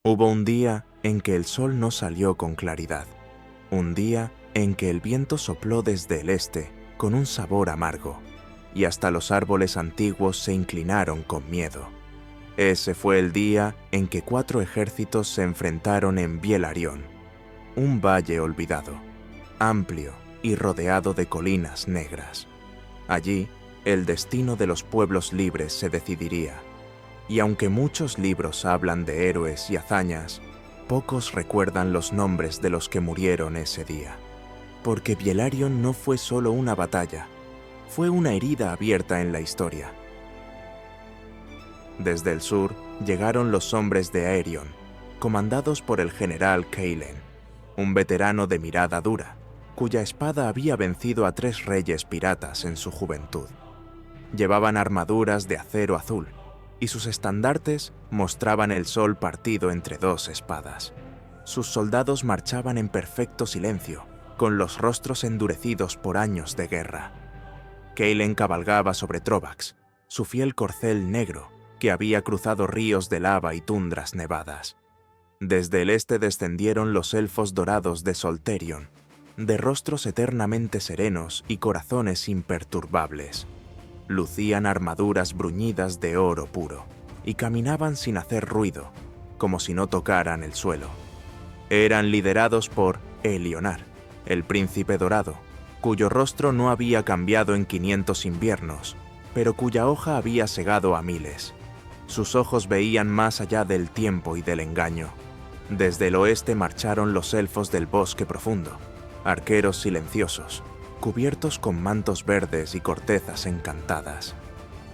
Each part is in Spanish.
Hubo un día en que el sol no salió con claridad, un día en que el viento sopló desde el este con un sabor amargo, y hasta los árboles antiguos se inclinaron con miedo. Ese fue el día en que 4 ejércitos se enfrentaron en Bielarión, un valle olvidado, amplio y rodeado de colinas negras. Allí, el destino de los pueblos libres se decidiría. Y aunque muchos libros hablan de héroes y hazañas, pocos recuerdan los nombres de los que murieron ese día. Porque Bielarión no fue solo una batalla, fue una herida abierta en la historia. Desde el sur llegaron los hombres de Aerion, comandados por el general Keilen, un veterano de mirada dura, cuya espada había vencido a 3 reyes piratas en su juventud. Llevaban armaduras de acero azul, y sus estandartes mostraban el sol partido entre 2 espadas. Sus soldados marchaban en perfecto silencio, con los rostros endurecidos por años de guerra. Keilen cabalgaba sobre Trovax, su fiel corcel negro, que había cruzado ríos de lava y tundras nevadas. Desde el este descendieron los elfos dorados de Solterion, de rostros eternamente serenos y corazones imperturbables. Lucían armaduras bruñidas de oro puro, y caminaban sin hacer ruido, como si no tocaran el suelo. Eran liderados por Elionar, el príncipe dorado, cuyo rostro no había cambiado en 500 inviernos, pero cuya hoja había segado a miles. Sus ojos veían más allá del tiempo y del engaño. Desde el oeste marcharon los elfos del bosque profundo, arqueros silenciosos, cubiertos con mantos verdes y cortezas encantadas.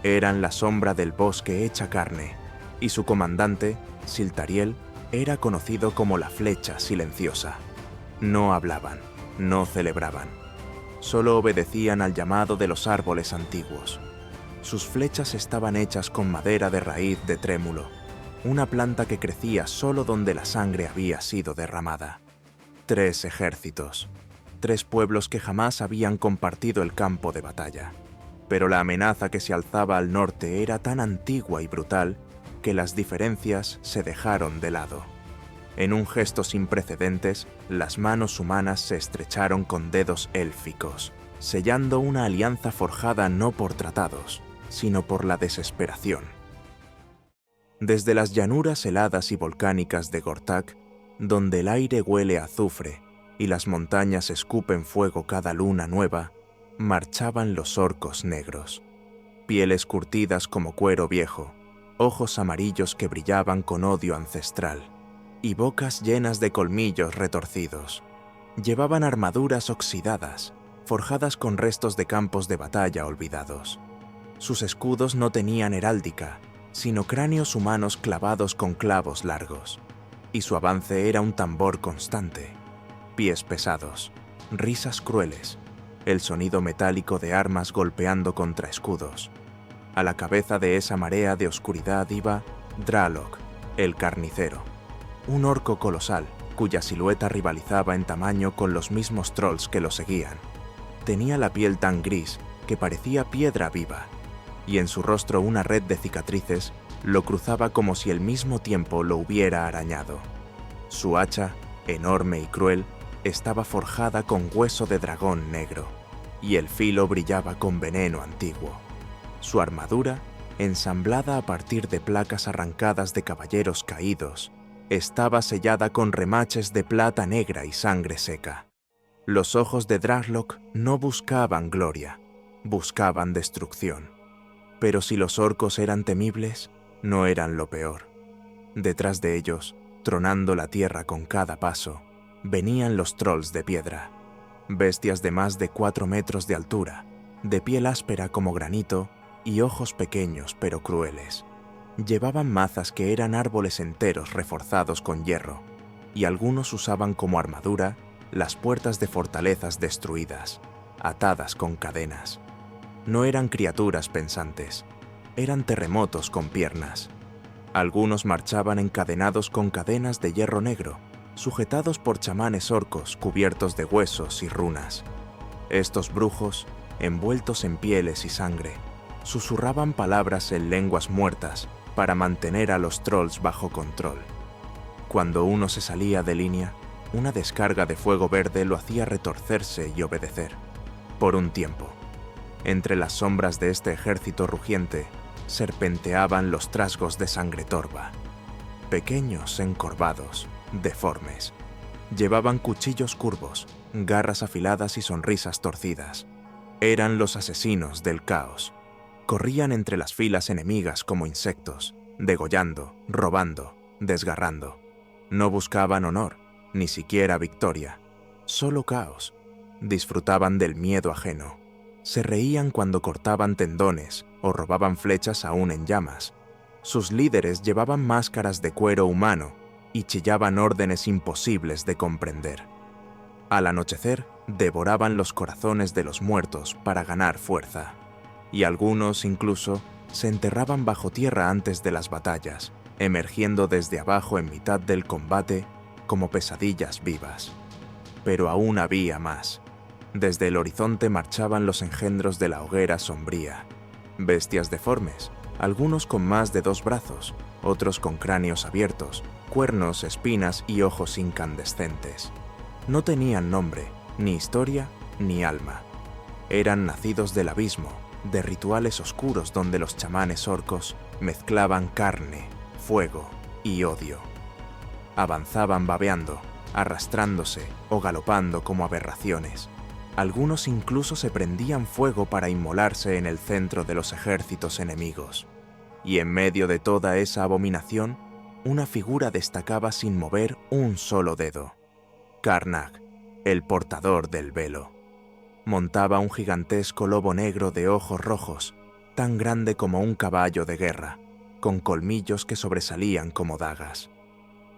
Eran la sombra del bosque hecha carne, y su comandante, Siltariel, era conocido como la Flecha Silenciosa. No hablaban, no celebraban. Solo obedecían al llamado de los árboles antiguos. Sus flechas estaban hechas con madera de raíz de trémulo, una planta que crecía solo donde la sangre había sido derramada. 3 ejércitos. 3 pueblos que jamás habían compartido el campo de batalla. Pero la amenaza que se alzaba al norte era tan antigua y brutal que las diferencias se dejaron de lado. En un gesto sin precedentes, las manos humanas se estrecharon con dedos élficos, sellando una alianza forjada no por tratados, sino por la desesperación. Desde las llanuras heladas y volcánicas de Gortak, donde el aire huele a azufre, y las montañas escupen fuego cada luna nueva, marchaban los orcos negros. Pieles curtidas como cuero viejo, ojos amarillos que brillaban con odio ancestral, y bocas llenas de colmillos retorcidos. Llevaban armaduras oxidadas, forjadas con restos de campos de batalla olvidados. Sus escudos no tenían heráldica, sino cráneos humanos clavados con clavos largos, y su avance era un tambor constante. Pies pesados, risas crueles, el sonido metálico de armas golpeando contra escudos. A la cabeza de esa marea de oscuridad iba Dralok, el carnicero, un orco colosal cuya silueta rivalizaba en tamaño con los mismos trolls que lo seguían. Tenía la piel tan gris que parecía piedra viva, y en su rostro una red de cicatrices lo cruzaba como si el mismo tiempo lo hubiera arañado. Su hacha, enorme y cruel, estaba forjada con hueso de dragón negro, y el filo brillaba con veneno antiguo. Su armadura, ensamblada a partir de placas arrancadas de caballeros caídos, estaba sellada con remaches de plata negra y sangre seca. Los ojos de Dralok no buscaban gloria, buscaban destrucción. Pero si los orcos eran temibles, no eran lo peor. Detrás de ellos, tronando la tierra con cada paso, venían los trolls de piedra, bestias de más de 4 metros de altura, de piel áspera como granito y ojos pequeños pero crueles. Llevaban mazas que eran árboles enteros reforzados con hierro, y algunos usaban como armadura las puertas de fortalezas destruidas, atadas con cadenas. No eran criaturas pensantes, eran terremotos con piernas. Algunos marchaban encadenados con cadenas de hierro negro, sujetados por chamanes orcos cubiertos de huesos y runas. Estos brujos, envueltos en pieles y sangre, susurraban palabras en lenguas muertas para mantener a los trolls bajo control. Cuando uno se salía de línea, una descarga de fuego verde lo hacía retorcerse y obedecer. Por un tiempo. Entre las sombras de este ejército rugiente, serpenteaban los trasgos de sangre torva. Pequeños, encorvados, deformes. Llevaban cuchillos curvos, garras afiladas y sonrisas torcidas. Eran los asesinos del caos. Corrían entre las filas enemigas como insectos, degollando, robando, desgarrando. No buscaban honor, ni siquiera victoria, solo caos. Disfrutaban del miedo ajeno. Se reían cuando cortaban tendones o robaban flechas aún en llamas. Sus líderes llevaban máscaras de cuero humano y chillaban órdenes imposibles de comprender. Al anochecer, devoraban los corazones de los muertos para ganar fuerza, y algunos incluso se enterraban bajo tierra antes de las batallas, emergiendo desde abajo en mitad del combate como pesadillas vivas. Pero aún había más. Desde el horizonte marchaban los engendros de la hoguera sombría, bestias deformes, algunos con más de 2 brazos, otros con cráneos abiertos, cuernos, espinas y ojos incandescentes. No tenían nombre, ni historia, ni alma. Eran nacidos del abismo, de rituales oscuros donde los chamanes orcos mezclaban carne, fuego y odio. Avanzaban babeando, arrastrándose o galopando como aberraciones. Algunos incluso se prendían fuego para inmolarse en el centro de los ejércitos enemigos. Y en medio de toda esa abominación, una figura destacaba sin mover un solo dedo. Karnag, el portador del velo. Montaba un gigantesco lobo negro de ojos rojos, tan grande como un caballo de guerra, con colmillos que sobresalían como dagas.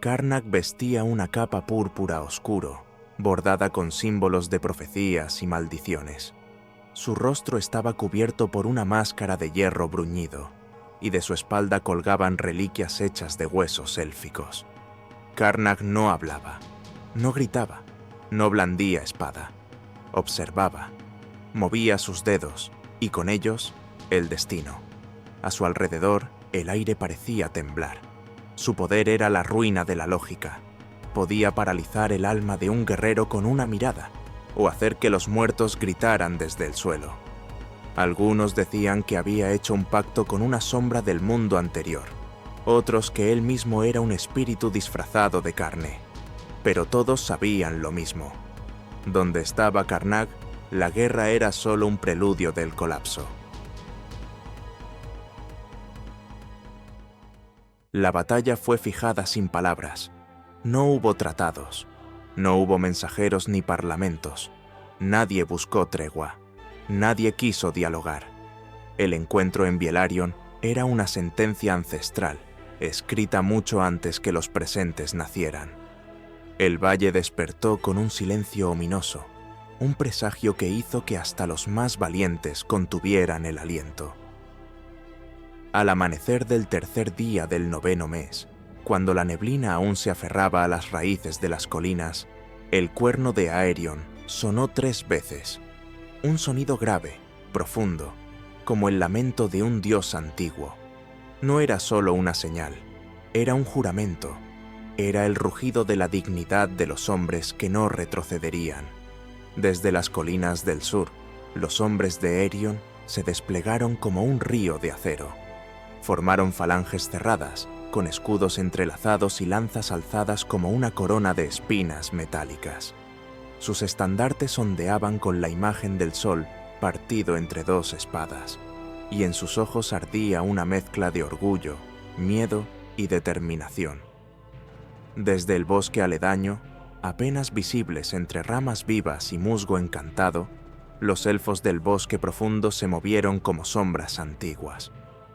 Karnag vestía una capa púrpura oscuro, bordada con símbolos de profecías y maldiciones. Su rostro estaba cubierto por una máscara de hierro bruñido, y de su espalda colgaban reliquias hechas de huesos élficos. Karnag no hablaba, no gritaba, no blandía espada. Observaba, movía sus dedos, y con ellos, el destino. A su alrededor, el aire parecía temblar. Su poder era la ruina de la lógica. Podía paralizar el alma de un guerrero con una mirada, o hacer que los muertos gritaran desde el suelo. Algunos decían que había hecho un pacto con una sombra del mundo anterior, otros que él mismo era un espíritu disfrazado de carne. Pero todos sabían lo mismo. Donde estaba Karnag, la guerra era solo un preludio del colapso. La batalla fue fijada sin palabras. No hubo tratados, no hubo mensajeros ni parlamentos. Nadie buscó tregua, nadie quiso dialogar. El encuentro en Bielarion era una sentencia ancestral, escrita mucho antes que los presentes nacieran. El valle despertó con un silencio ominoso, un presagio que hizo que hasta los más valientes contuvieran el aliento. Al amanecer del tercer día del 9º mes, cuando la neblina aún se aferraba a las raíces de las colinas, el cuerno de Aerion sonó 3 veces. Un sonido grave, profundo, como el lamento de un dios antiguo. No era solo una señal, era un juramento. Era el rugido de la dignidad de los hombres que no retrocederían. Desde las colinas del sur, los hombres de Aerion se desplegaron como un río de acero. Formaron falanges cerradas, con escudos entrelazados y lanzas alzadas como una corona de espinas metálicas. Sus estandartes ondeaban con la imagen del sol partido entre 2 espadas, y en sus ojos ardía una mezcla de orgullo, miedo y determinación. Desde el bosque aledaño, apenas visibles entre ramas vivas y musgo encantado, los elfos del bosque profundo se movieron como sombras antiguas.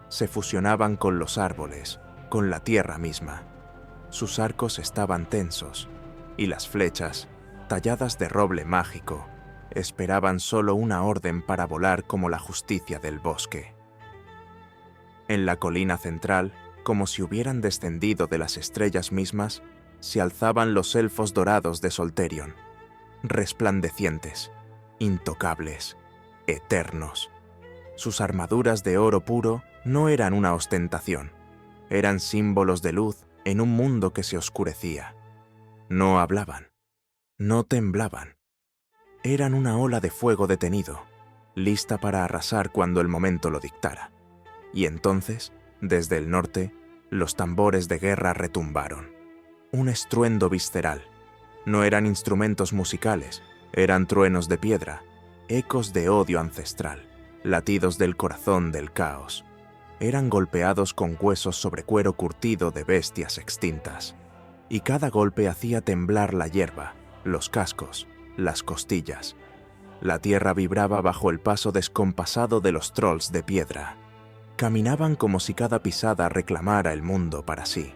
Se fusionaban con los árboles, con la tierra misma. Sus arcos estaban tensos, y las flechas, talladas de roble mágico, esperaban solo una orden para volar como la justicia del bosque. En la colina central, como si hubieran descendido de las estrellas mismas, se alzaban los elfos dorados de Solterion, resplandecientes, intocables, eternos. Sus armaduras de oro puro no eran una ostentación, eran símbolos de luz en un mundo que se oscurecía. No hablaban, no temblaban. Eran una ola de fuego detenido, lista para arrasar cuando el momento lo dictara. Y entonces, desde el norte, los tambores de guerra retumbaron. Un estruendo visceral. No eran instrumentos musicales, eran truenos de piedra, ecos de odio ancestral, latidos del corazón del caos. Eran golpeados con huesos sobre cuero curtido de bestias extintas. Y cada golpe hacía temblar la hierba, los cascos, las costillas. La tierra vibraba bajo el paso descompasado de los trolls de piedra. Caminaban como si cada pisada reclamara el mundo para sí.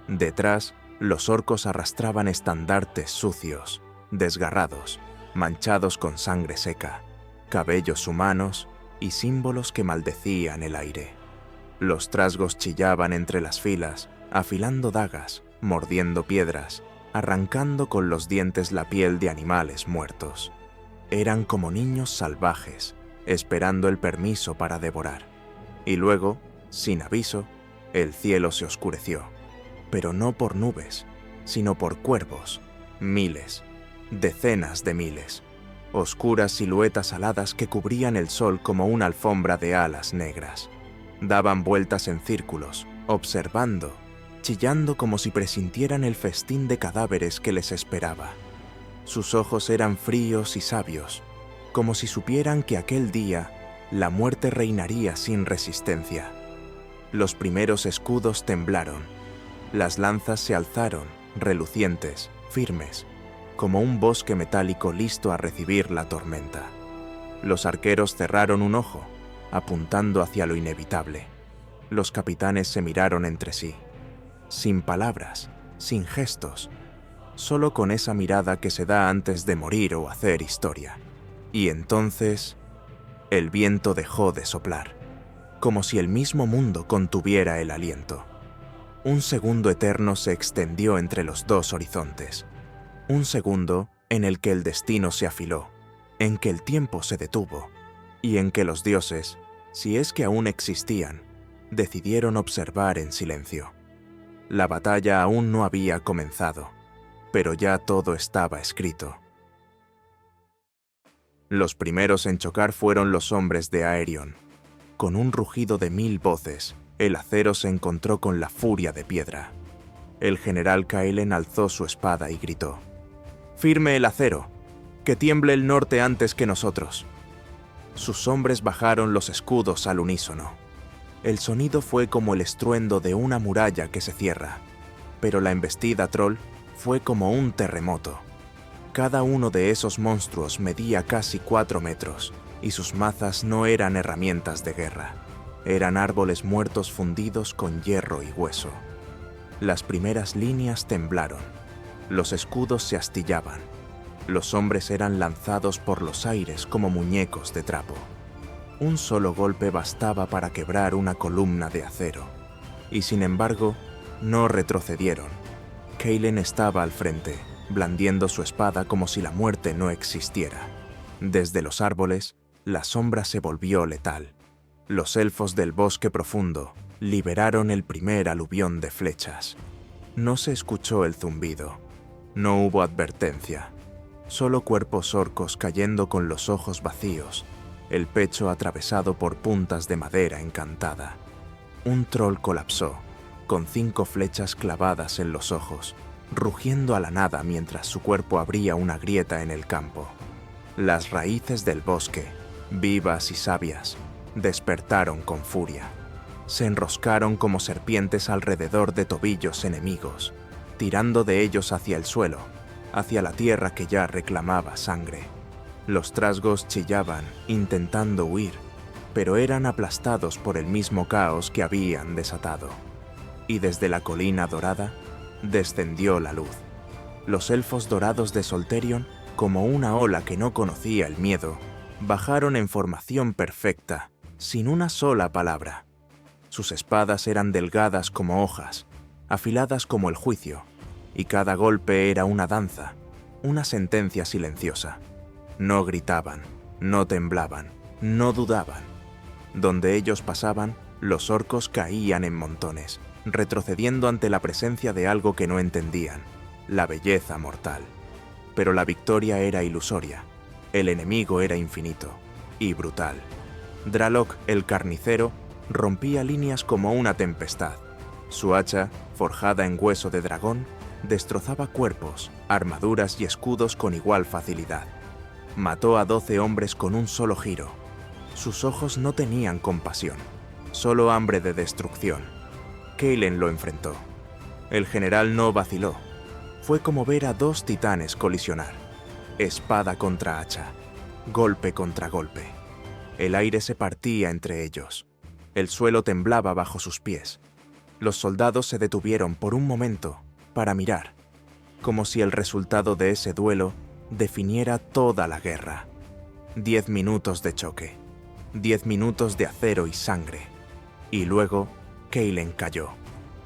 Detrás, los orcos arrastraban estandartes sucios, desgarrados, manchados con sangre seca, cabellos humanos y símbolos que maldecían el aire. Los trasgos chillaban entre las filas, afilando dagas, mordiendo piedras, arrancando con los dientes la piel de animales muertos. Eran como niños salvajes, esperando el permiso para devorar. Y luego, sin aviso, el cielo se oscureció. Pero no por nubes, sino por cuervos, miles, decenas de miles, oscuras siluetas aladas que cubrían el sol como una alfombra de alas negras. Daban vueltas en círculos, observando, chillando como si presintieran el festín de cadáveres que les esperaba. Sus ojos eran fríos y sabios, como si supieran que aquel día la muerte reinaría sin resistencia. Los primeros escudos temblaron, las lanzas se alzaron, relucientes, firmes, como un bosque metálico listo a recibir la tormenta. Los arqueros cerraron un ojo, apuntando hacia lo inevitable. Los capitanes se miraron entre sí, sin palabras, sin gestos, solo con esa mirada que se da antes de morir o hacer historia. Y entonces, el viento dejó de soplar, como si el mismo mundo contuviera el aliento. Un segundo eterno se extendió entre los dos horizontes. Un segundo en el que el destino se afiló, en que el tiempo se detuvo, y en que los dioses, si es que aún existían, decidieron observar en silencio. La batalla aún no había comenzado, pero ya todo estaba escrito. Los primeros en chocar fueron los hombres de Aerion. Con un rugido de 1000 voces, el acero se encontró con la furia de piedra. El general Kaelen alzó su espada y gritó: «¡Firme el acero! ¡Que tiemble el norte antes que nosotros!». Sus hombres bajaron los escudos al unísono. El sonido fue como el estruendo de una muralla que se cierra, pero la embestida troll fue como un terremoto. Cada uno de esos monstruos medía casi 4 metros, y sus mazas no eran herramientas de guerra, eran árboles muertos fundidos con hierro y hueso. Las primeras líneas temblaron, los escudos se astillaban, los hombres eran lanzados por los aires como muñecos de trapo. Un solo golpe bastaba para quebrar una columna de acero, y sin embargo, no retrocedieron. Kaelen estaba al frente, blandiendo su espada como si la muerte no existiera. Desde los árboles, la sombra se volvió letal. Los elfos del bosque profundo liberaron el primer aluvión de flechas. No se escuchó el zumbido. No hubo advertencia. Solo cuerpos orcos cayendo con los ojos vacíos, el pecho atravesado por puntas de madera encantada. Un troll colapsó, con 5 flechas clavadas en los ojos, rugiendo a la nada mientras su cuerpo abría una grieta en el campo. Las raíces del bosque, vivas y sabias, despertaron con furia. Se enroscaron como serpientes alrededor de tobillos enemigos, tirando de ellos hacia el suelo, hacia la tierra que ya reclamaba sangre. Los trasgos chillaban, intentando huir, pero eran aplastados por el mismo caos que habían desatado. Y desde la colina dorada, descendió la luz. Los elfos dorados de Solterion, como una ola que no conocía el miedo, bajaron en formación perfecta, sin una sola palabra. Sus espadas eran delgadas como hojas, afiladas como el juicio, y cada golpe era una danza, una sentencia silenciosa. No gritaban, no temblaban, no dudaban. Donde ellos pasaban, los orcos caían en montones, retrocediendo ante la presencia de algo que no entendían, la belleza mortal. Pero la victoria era ilusoria, el enemigo era infinito y brutal. Dralok, el carnicero, rompía líneas como una tempestad. Su hacha, forjada en hueso de dragón, destrozaba cuerpos, armaduras y escudos con igual facilidad. Mató a 12 hombres con un solo giro. Sus ojos no tenían compasión, solo hambre de destrucción. Kaylen lo enfrentó. El general no vaciló. Fue como ver a 2 titanes colisionar. Espada contra hacha, golpe contra golpe. El aire se partía entre ellos. El suelo temblaba bajo sus pies. Los soldados se detuvieron por un momento para mirar, como si el resultado de ese duelo definiera toda la guerra. 10 minutos de choque, 10 minutos de acero y sangre. Y luego, Kaylen cayó,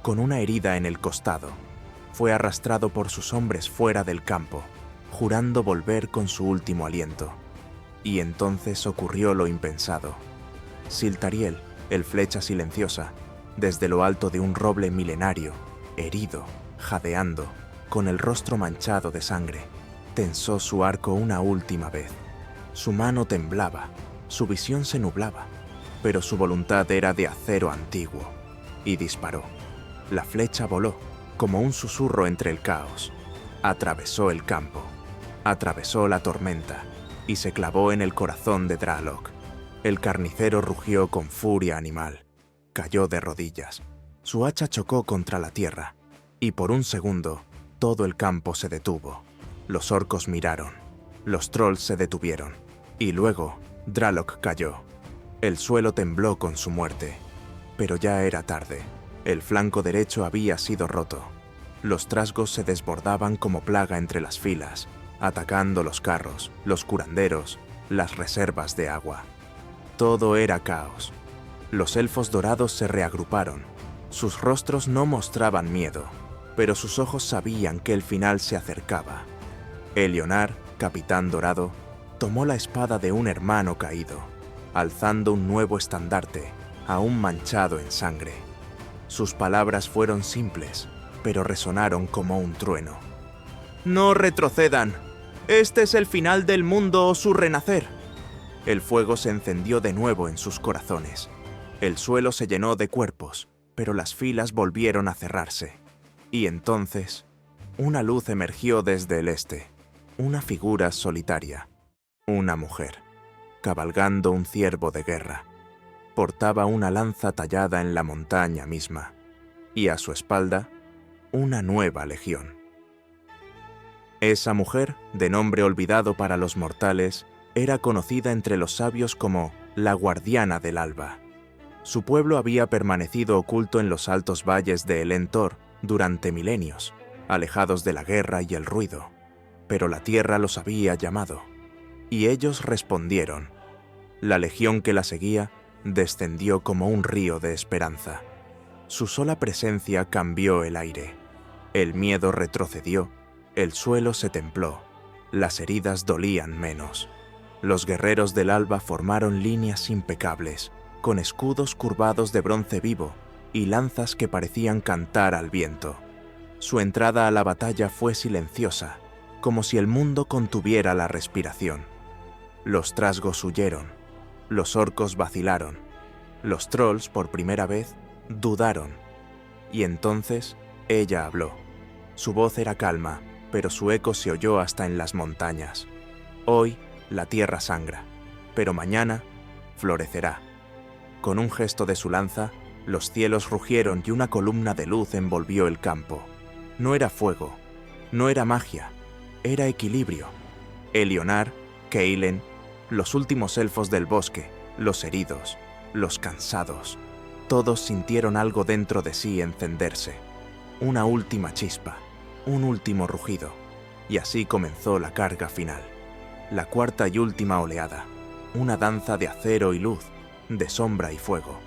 con una herida en el costado. Fue arrastrado por sus hombres fuera del campo, jurando volver con su último aliento. Y entonces ocurrió lo impensado. Siltariel, el flecha silenciosa, desde lo alto de un roble milenario, herido, jadeando, con el rostro manchado de sangre, tensó su arco una última vez. Su mano temblaba, su visión se nublaba, pero su voluntad era de acero antiguo, y disparó. La flecha voló, como un susurro entre el caos. Atravesó el campo, atravesó la tormenta, y se clavó en el corazón de Dralok. El carnicero rugió con furia animal. Cayó de rodillas. Su hacha chocó contra la tierra, y por un segundo, todo el campo se detuvo. Los orcos miraron. Los trolls se detuvieron. Y luego, Dralok cayó. El suelo tembló con su muerte. Pero ya era tarde. El flanco derecho había sido roto. Los trasgos se desbordaban como plaga entre las filas, atacando los carros, los curanderos, las reservas de agua. Todo era caos. Los elfos dorados se reagruparon. Sus rostros no mostraban miedo, pero sus ojos sabían que el final se acercaba. Elionar, capitán dorado, tomó la espada de un hermano caído, alzando un nuevo estandarte, aún manchado en sangre. Sus palabras fueron simples, pero resonaron como un trueno. «¡No retrocedan! Este es el final del mundo o su renacer». El fuego se encendió de nuevo en sus corazones. El suelo se llenó de cuerpos, pero las filas volvieron a cerrarse. Y entonces, una luz emergió desde el este, una figura solitaria, una mujer, cabalgando un ciervo de guerra. Portaba una lanza tallada en la montaña misma, y a su espalda, una nueva legión. Esa mujer, de nombre olvidado para los mortales, era conocida entre los sabios como la Guardiana del Alba. Su pueblo había permanecido oculto en los altos valles de Elentor durante milenios, alejados de la guerra y el ruido, pero la tierra los había llamado, y ellos respondieron. La legión que la seguía descendió como un río de esperanza. Su sola presencia cambió el aire. El miedo retrocedió, el suelo se templó, las heridas dolían menos. Los guerreros del alba formaron líneas impecables, con escudos curvados de bronce vivo y lanzas que parecían cantar al viento. Su entrada a la batalla fue silenciosa, como si el mundo contuviera la respiración. Los trasgos huyeron, los orcos vacilaron, los trolls, por primera vez, dudaron. Y entonces, ella habló. Su voz era calma, pero su eco se oyó hasta en las montañas. Hoy, la tierra sangra, pero mañana florecerá. Con un gesto de su lanza, los cielos rugieron y una columna de luz envolvió el campo. No era fuego, no era magia, era equilibrio. Elionar, Kaylen, los últimos elfos del bosque, los heridos, los cansados, todos sintieron algo dentro de sí encenderse. Una última chispa, un último rugido, y así comenzó la carga final. La cuarta y última oleada, una danza de acero y luz, de sombra y fuego,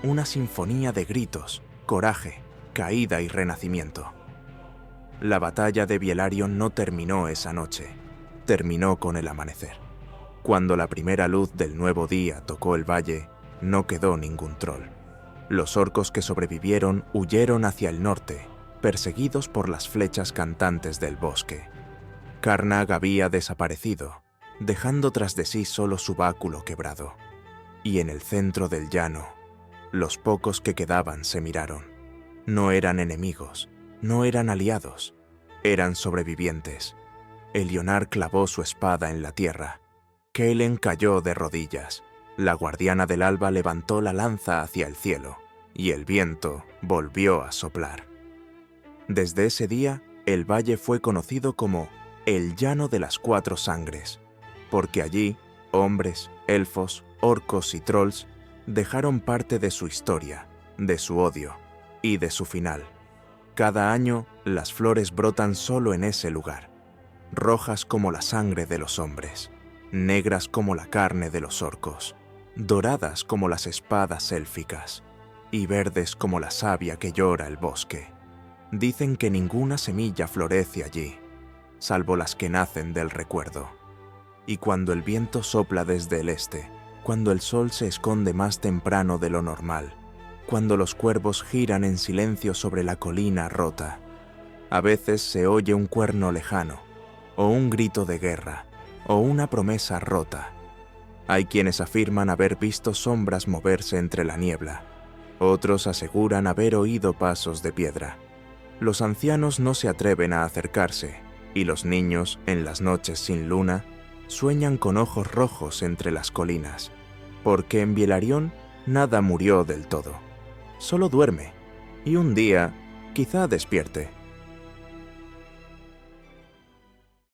una sinfonía de gritos, coraje, caída y renacimiento. La batalla de Bielarion no terminó esa noche, terminó con el amanecer. Cuando la primera luz del nuevo día tocó el valle, no quedó ningún troll. Los orcos que sobrevivieron huyeron hacia el norte, perseguidos por las flechas cantantes del bosque. Karnag había desaparecido, dejando tras de sí solo su báculo quebrado. Y en el centro del llano, los pocos que quedaban se miraron. No eran enemigos, no eran aliados, eran sobrevivientes. Elionar clavó su espada en la tierra. Kellen cayó de rodillas. La guardiana del alba levantó la lanza hacia el cielo, y el viento volvió a soplar. Desde ese día, el valle fue conocido como el Llano de las Cuatro Sangres, porque allí, hombres, elfos, orcos y trolls dejaron parte de su historia, de su odio y de su final. Cada año, las flores brotan solo en ese lugar, rojas como la sangre de los hombres, negras como la carne de los orcos, doradas como las espadas élficas, y verdes como la savia que llora el bosque. Dicen que ninguna semilla florece allí, salvo las que nacen del recuerdo. Y cuando el viento sopla desde el este, cuando el sol se esconde más temprano de lo normal, cuando los cuervos giran en silencio sobre la colina rota, a veces se oye un cuerno lejano, o un grito de guerra, o una promesa rota. Hay quienes afirman haber visto sombras moverse entre la niebla, otros aseguran haber oído pasos de piedra. Los ancianos no se atreven a acercarse, y los niños, en las noches sin luna, sueñan con ojos rojos entre las colinas, porque en Bielarión nada murió del todo. Solo duerme, y un día quizá despierte.